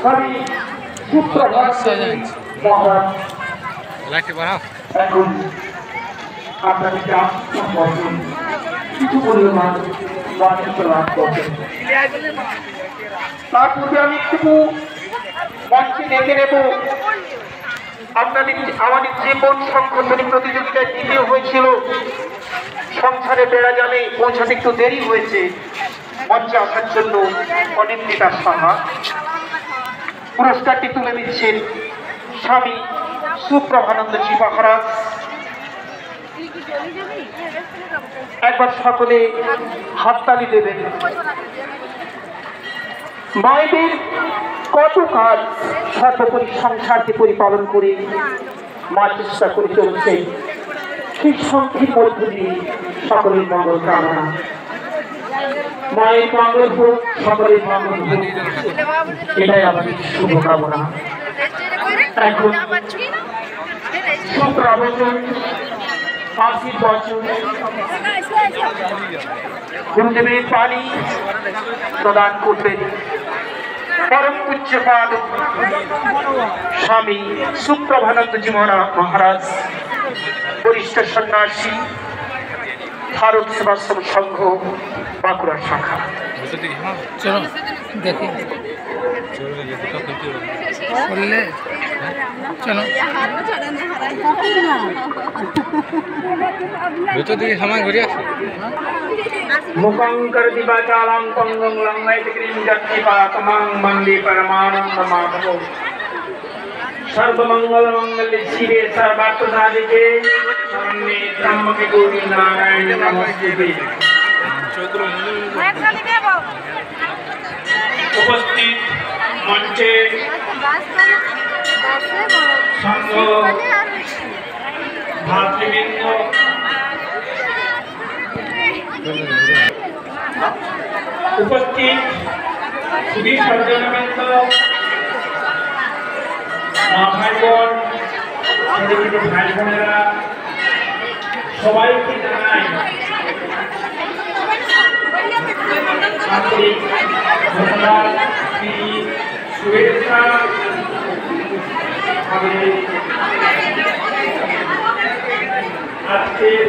স্বামী সুপ্রভাত মহারাজ এখন আপনাদেরকে আশ্রম করবেন, কিছু পরিমাণ বাণিজ্য লাভ করবেন। তার পূর্বে আমি একটু মঞ্চে ডেকে নেব আমাদের জীবন সংশোধনী প্রতিযোগিতায় দ্বিতীয় হয়েছিল সংসারে বেড়া জালে পৌঁছাতে একটু দেরি হয়েছে, মঞ্চে আসার জন্য অনিন্দিতা সাহা। পুরস্কারটি তুলে দিচ্ছেন স্বামী সুপ্রভানন্দ জি মহারাজ। একবার সকলে হাততালি দেবেন। মায়েদের কত কাজ সর্বোপরি সংসারকে পরিপালন করে মা চেষ্টা করে চলছে, সেই সংখ্যের মধ্য দিয়ে সকলের মঙ্গল কামনা। মায়ের মঙ্গল হোক, সকলের মঙ্গল হোক, এটাই আমাদের শুভকামনা। এখন 17 বছর 80 বছর গুরুদেবের বাণী প্রদান করবেন পরম পূজ্যপাদ স্বামী সুপ্রভানন্দজি মহারাজ, বরিষ্ঠ সন্ন্যাসী, ভারত সেবাশ্রম সংঘ বাঁকুড়া শাখা। চলো দেখি চলো ভেতর দিকে সময় ঘুরে আসো। মুখঙ্কর দিবাচালাং পঙ্গং লঙ্ঘয়িতগ্রীম যত্তিপাতমাং বন্দে পরমানন্দমাধব। সর্বমঙ্গল মঙ্গলে শিবে সর্বার্থ সাধিকে শরণ্যে ত্র্যম্বকে গৌরী নারায়ণে নমস্তুতে। উপস্থিত মঞ্চে সংঘ ভাতৃবৃন্দ, উপস্থিত সুধী সজ্জনবৃন্দ, মা ভাই বোন, ভাই বোনেরা, সবাইকে জানাই আন্তরিক ধন্যবাদ, শুভেচ্ছা। আজকের